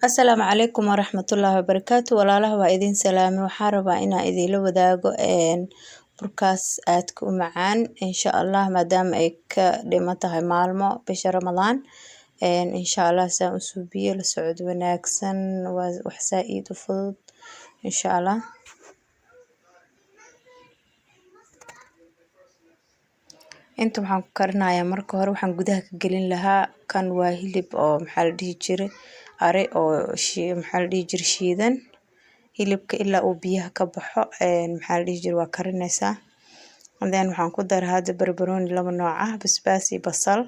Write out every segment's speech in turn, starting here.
Asalaamu calaykum waraxmatullaahi wabarakaatu. Walaalaha waa idin salaamay. Waxaan rabaa inaan idinla wadaago burkaas aadka u macaan insha Allah, maadaama ay ka dhiman tahay maalmo bisha Ramadaan. Insha Allah saan u suubiyo la socod wanaagsan, waa wax saaid u fudud insha Allah. Inta waxaan ku karinayaa marka hore waxaan gudaha ka gelin lahaa kan waa hilib oo maxaa la dhihi jiray ari oo maxaa la dhihi jiray shiidan. Hilibka ilaa uu biyaha ka baxo maxaa la dhihi jiray waa karinaysaa. Then waxaan ku daraa hadda barbarooni laba nooc ah, basbaas iyo basal.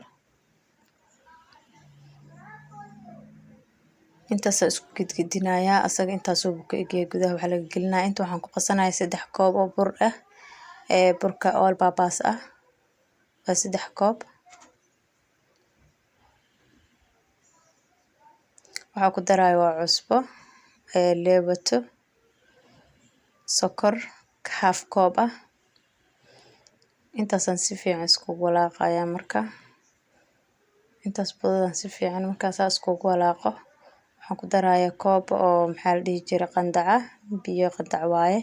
intaas isku gidgidinayaa asaga intaas oo ka eegay gudaha waxa laga gelinayaa. Inta waxaan ku qasanayaa 3 koob oo bur ah, burka all purpose ah waa 3 koob. waxaan ku darayaa waa cusbo, leebato, sokor half koob ah. intaasaan si fiican isku walaaqayaa marka. intaas badan si fiican markaas isku walaaqo. waxaan ku darayaa koob oo maxaa la dhihi jiray qandac ah, biyo qandac waaye.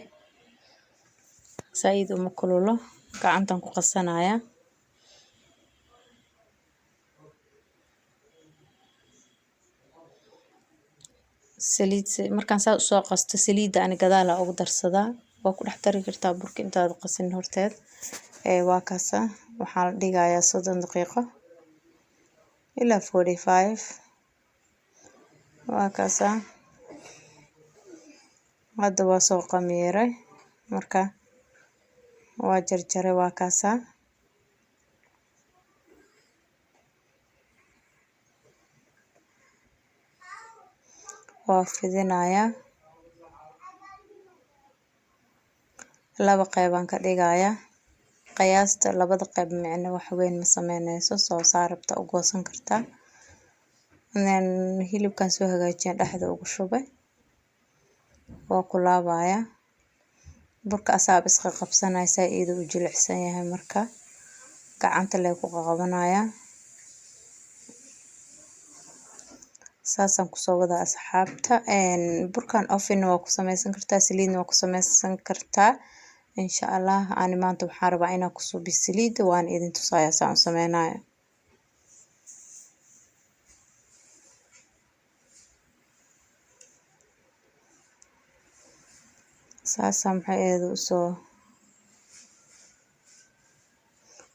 saaid uma kululo, gacantan ku qasanayaa. saliid markaan saa soo qasto saliida ani gadaal ugu darsadaa. waa ku dhex dari kartaa burka intaad qasin horteed. waa kaasa waxaan la dhigayaa 30 daqiiqo ilaa 45. waa kaasa hadda waa soo qamiiray marka waa jarjaray. waa kaasa waa fidinayaa. laba qaybaan ka dhigayaa. qiyaasta labada qayb micno wax weyn ma sameynayso, soo saarabta u goosan kartaa. hilibkan soo hagaajiyay dhexda ugu shubay. waa ku laabayaa. burka asaab iska qabsanaysa iyadoo u jilicsan yahay marka gacanta lay ku qabanayaa. saasaan ku soo wada asxaabta. burkan oven waa ku samaysan kartaa, saliidna waa ku samaysan kartaa insha Allah. ani maanta waxaan rabaa inaan ku suubiyo saliid, waan idin tusayaa saan u sameynayo.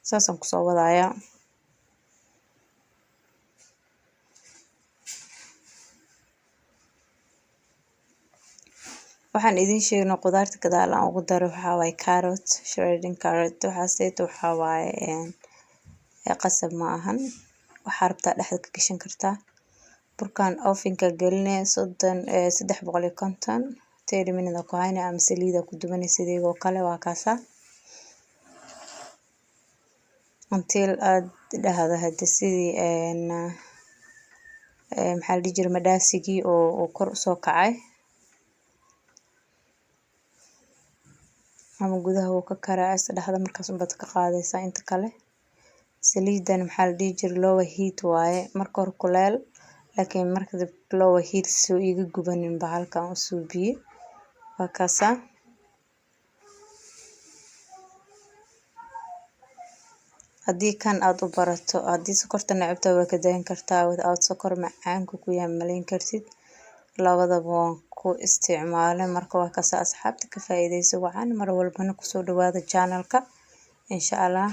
saasaan ku soo wadayaa. waxaan idin sheegnay qudaarta gadaal aan ugu daro waxa waaye carrot, shredding carrot. waxa waaye qasab ma ahan, waxa rabtaa dhexda ka gashan kartaa. burkan oven-ka gelinay 350 30 minutes ku haynaa ama saliida ku dubanay sidoo kale. waa kaasa until aad dhahdo hada sidii maxaa la dhihi jiray madaasigii oo kor u soo kacay ama gudaha uu ka karaa dhexda markaas baad ka qaadaysaa. inta kale saliidan maxaa la dhihi jiray lower heat waaye, marka hore kuleel laakiin marka lower heat soo iga gubanin bahalkan u suubiye. waa kaasa haddii kan aad u barato, haddii sokorta necabta waa ka dayn kartaa, without sokor macaanka ku yaamaleyn kartid. labadaba waan ku isticmaalay marka. waa kaasa asxaabta ka faa'iideyso wacan mar walbana ku soo dhawaada channel-ka insha Allah.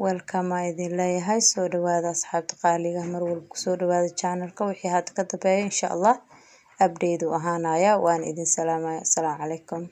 welcome idin leeyahay, soo dhawaada asxaabta qaaliga mar walba ku soo dhawaada channel-ka. wixii hadda ka dambeeyo insha Allah update u ahaanaya. waan idin salaamaya. assalaamu calaykum.